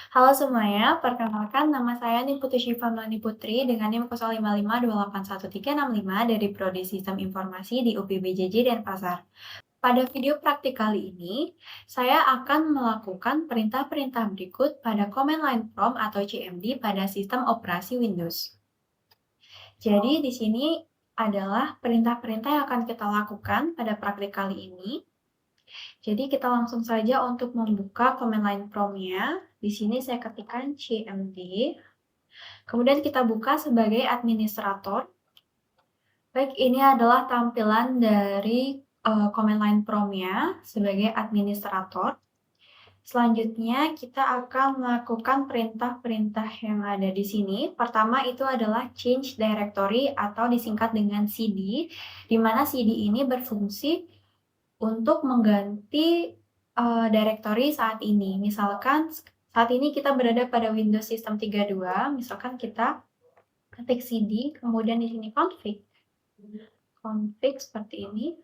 Halo semuanya, perkenalkan nama saya Niputu Syifa Melani Putri dengan NIM 0552811365 dari Prodi Sistem Informasi di UPBJJ Denpasar. Pada video praktik kali ini, saya akan melakukan perintah-perintah berikut pada Command Line Prompt atau CMD pada sistem operasi Windows. Jadi di sini adalah perintah-perintah yang akan kita lakukan pada praktik kali ini. Jadi kita langsung saja untuk membuka command line prompt-nya. Di sini saya ketikkan cmd. Kemudian kita buka sebagai administrator. Baik, ini adalah tampilan dari command line prompt-nya sebagai administrator. Selanjutnya kita akan melakukan perintah-perintah yang ada di sini. Pertama itu adalah change directory atau disingkat dengan cd, di mana cd ini berfungsi untuk mengganti directory saat ini. Misalkan saat ini kita berada pada Windows System 32, misalkan kita ketik cd, kemudian di sini config seperti ini.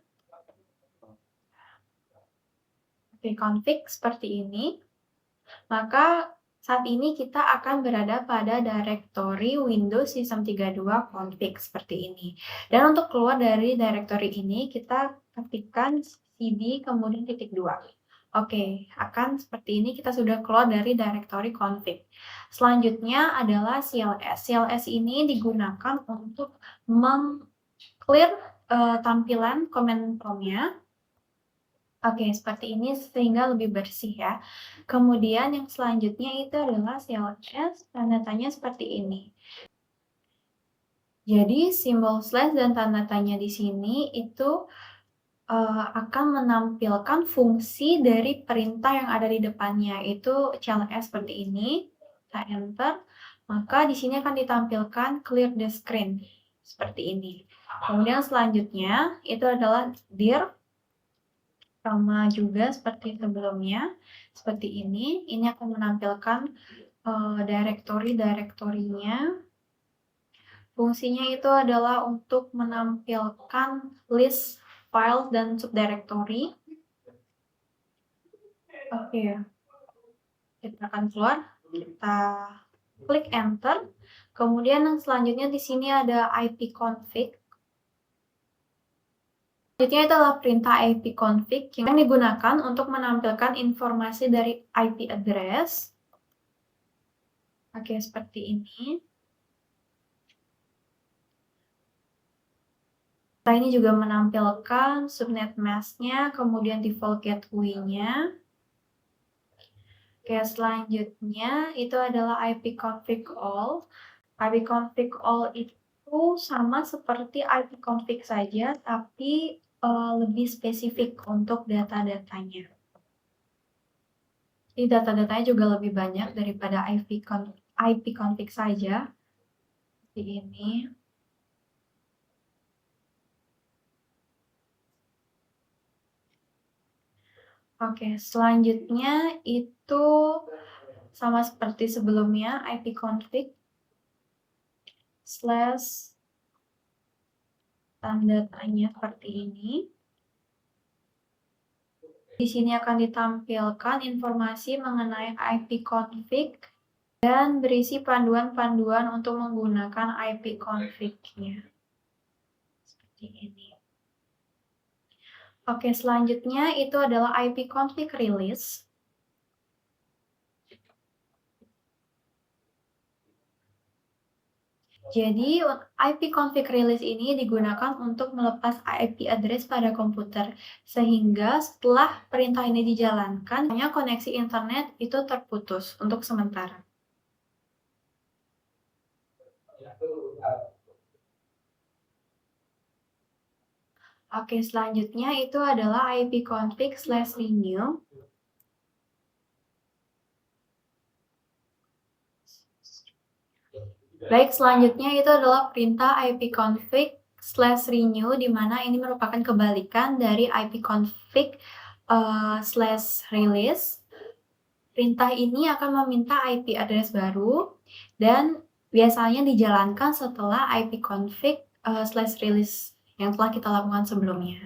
Oke, config seperti ini. Maka saat ini kita akan berada pada directory Windows System 32 config seperti ini. Dan untuk keluar dari directory ini, kita ketikkan cd kemudian titik 2. Oke, akan seperti ini kita sudah keluar dari directory config. Selanjutnya adalah cls. Cls ini digunakan untuk meng-clear tampilan command prompt-nya. Oke, seperti ini sehingga lebih bersih ya. Kemudian yang selanjutnya itu adalah cls, tanda tanya seperti ini. Jadi simbol slash dan tanda tanya di sini itu akan menampilkan fungsi dari perintah yang ada di depannya, itu cls seperti ini. Kita enter, maka di sini akan ditampilkan clear the screen seperti ini. Kemudian selanjutnya itu adalah dir, sama juga seperti sebelumnya, seperti ini. Ini akan menampilkan directory-nya. Fungsinya itu adalah untuk menampilkan list file dan subdirectory. Oke, kita akan keluar, kita klik enter. Kemudian yang selanjutnya di sini ada ipconfig. Selanjutnya itu adalah perintah ipconfig yang digunakan untuk menampilkan informasi dari IP address. Oke, seperti ini. Ini juga menampilkan subnet mask-nya, kemudian default gateway-nya. Oke, selanjutnya itu adalah ipconfig all. Ipconfig all itu sama seperti ipconfig saja, tapi lebih spesifik untuk data-datanya. Jadi data-datanya juga lebih banyak daripada ipconfig saja. Seperti ini. Oke, selanjutnya itu sama seperti sebelumnya, ipconfig slash tanda tanya seperti ini. Di sini akan ditampilkan informasi mengenai ipconfig dan berisi panduan-panduan untuk menggunakan ipconfig-nya. Seperti ini. Oke, selanjutnya itu adalah ipconfig release. Jadi, ipconfig release ini digunakan untuk melepas IP address pada komputer, sehingga setelah perintah ini dijalankan, hanya koneksi internet itu terputus untuk sementara. Oke, selanjutnya itu adalah ipconfig/renew. Baik, selanjutnya itu adalah perintah ipconfig/renew, di mana ini merupakan kebalikan dari ipconfig/release. Perintah ini akan meminta IP address baru dan biasanya dijalankan setelah ipconfig/release yang telah kita lakukan sebelumnya.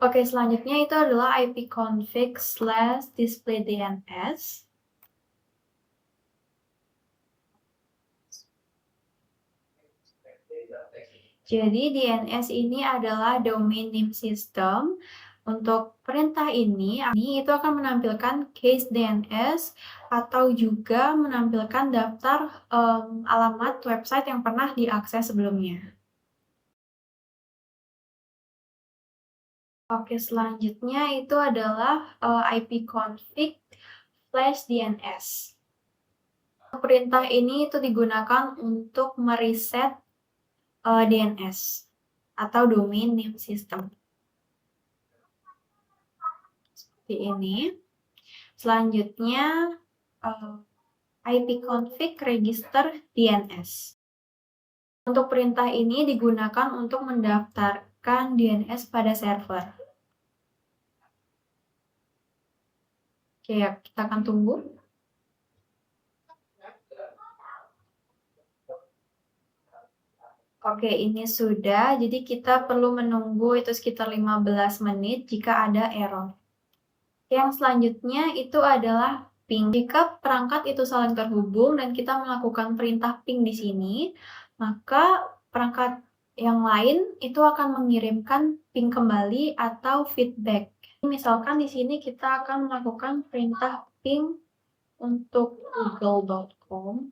Oke, selanjutnya itu adalah ipconfig/displaydns. Jadi DNS ini adalah domain name system. Untuk perintah ini itu akan menampilkan case DNS atau juga menampilkan daftar alamat website yang pernah diakses sebelumnya. Oke, selanjutnya itu adalah ipconfig/dns. Perintah ini itu digunakan untuk mereset DNS atau domain name system. Seperti ini. Selanjutnya ipconfig register DNS. Untuk perintah ini digunakan untuk mendaftarkan DNS pada server. Oke, ya, kita akan tunggu. Oke, ini sudah. Jadi kita perlu menunggu itu sekitar 15 menit jika ada error. Yang selanjutnya itu adalah ping. Jika perangkat itu saling terhubung dan kita melakukan perintah ping di sini, maka perangkat yang lain itu akan mengirimkan ping kembali atau feedback. Misalkan di sini kita akan melakukan perintah ping untuk google.com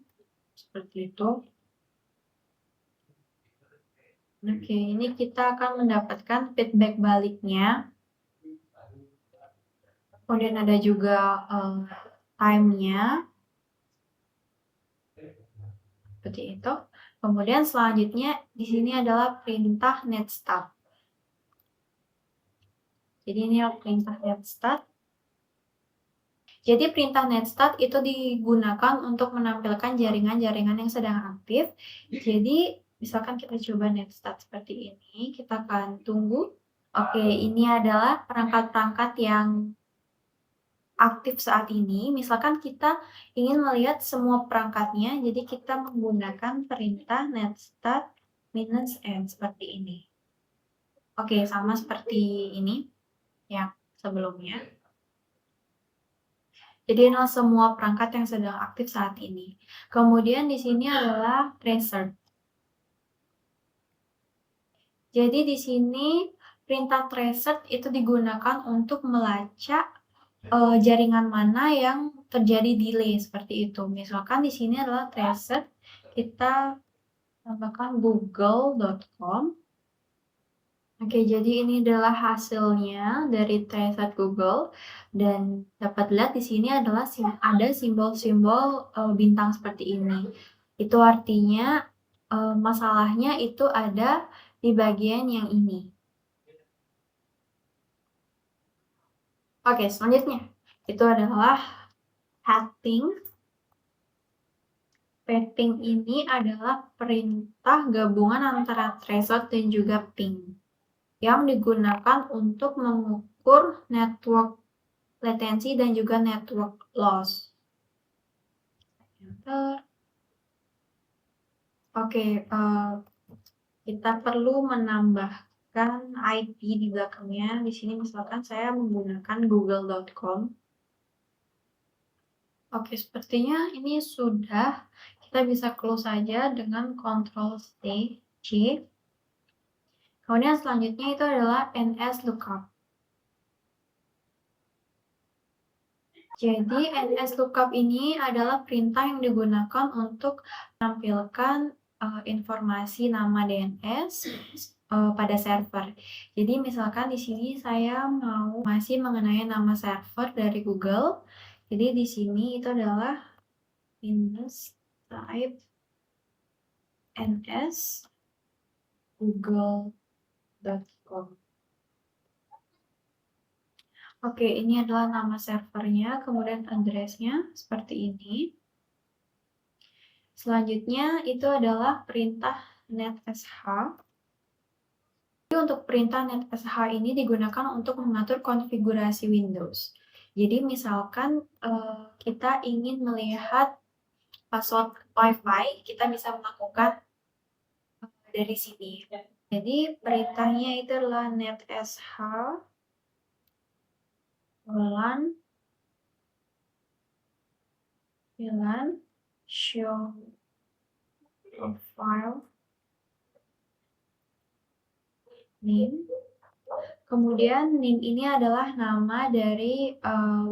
seperti itu. Oke, ini kita akan mendapatkan feedback baliknya. Kemudian ada juga time-nya. Seperti itu. Kemudian selanjutnya di sini adalah perintah netstart. Jadi ini adalah perintah netstart. Jadi perintah netstart itu digunakan untuk menampilkan jaringan-jaringan yang sedang aktif. Jadi misalkan kita coba netstart seperti ini, kita akan tunggu. Oke, ini adalah perangkat-perangkat yang aktif saat ini. Misalkan kita ingin melihat semua perangkatnya, jadi kita menggunakan perintah netstart -n seperti ini. Oke, sama seperti ini yang sebelumnya. Jadi ini semua perangkat yang sedang aktif saat ini. Kemudian di sini adalah tracer. Jadi di sini perintah tracer itu digunakan untuk melacak jaringan mana yang terjadi delay seperti itu. Misalkan di sini adalah tracer, kita tambahkan google.com. Oke, jadi ini adalah hasilnya dari tracer Google dan dapat lihat di sini adalah ada simbol-simbol bintang seperti ini. Itu artinya masalahnya itu ada di bagian yang ini. Oke, selanjutnya itu adalah heading. Pathing ini adalah perintah gabungan antara tracer dan juga ping yang digunakan untuk mengukur network latency dan juga network loss. Oke, kita perlu menambahkan IP di belakangnya. Di sini misalkan saya menggunakan google.com. Oke, sepertinya ini sudah. Kita bisa close saja dengan Ctrl+C. Kemudian selanjutnya itu adalah NSLOOKUP. Jadi NSLOOKUP ini adalah perintah yang digunakan untuk menampilkan informasi nama DNS pada server. Jadi misalkan di sini saya mau masih mengenai nama server dari Google. Jadi di sini itu adalah type ns google.com. Oke, ini adalah nama servernya, kemudian address-nya seperti ini. Selanjutnya itu adalah perintah netsh. Jadi untuk perintah netsh ini digunakan untuk mengatur konfigurasi Windows. Jadi misalkan kita ingin melihat password Wi-Fi, kita bisa melakukan dari sini. Jadi perintahnya itu adalah netsh VLAN show profile name. Kemudian name ini adalah nama dari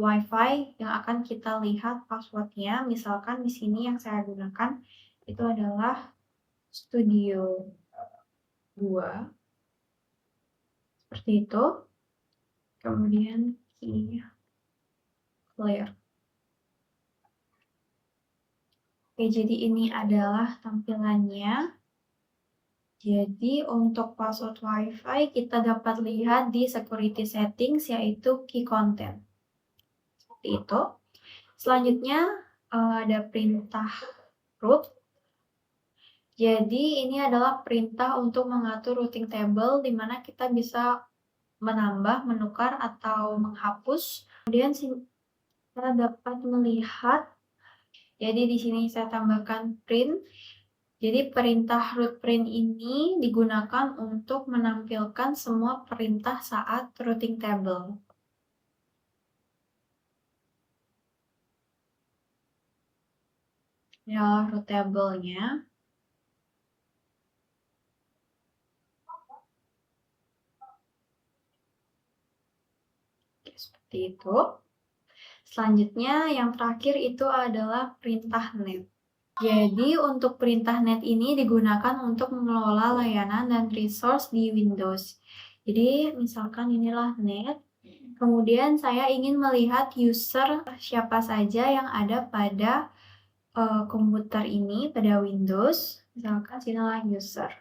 WiFi yang akan kita lihat passwordnya. Misalkan di sini yang saya gunakan itu adalah Studio 2 seperti itu. Kemudian key clear. Oke, jadi ini adalah tampilannya. Jadi untuk password WiFi kita dapat lihat di security settings yaitu key content. Seperti itu. Selanjutnya ada perintah root. Jadi ini adalah perintah untuk mengatur routing table di mana kita bisa menambah, menukar atau menghapus. Kemudian kita dapat melihat, jadi di sini saya tambahkan print. Jadi perintah root print ini digunakan untuk menampilkan semua perintah saat routing table. Ini adalah root table-nya. Seperti itu. Selanjutnya yang terakhir itu adalah perintah net. Jadi untuk perintah net ini digunakan untuk mengelola layanan dan resource di Windows. Jadi misalkan inilah net, kemudian saya ingin melihat user siapa saja yang ada pada komputer ini, pada Windows. Misalkan sinilah user.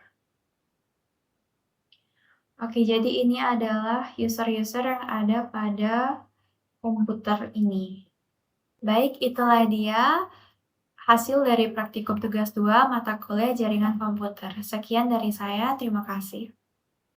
Oke, jadi ini adalah user-user yang ada pada komputer ini. Baik, itulah dia hasil dari praktikum tugas 2 mata kuliah jaringan komputer. Sekian dari saya, terima kasih.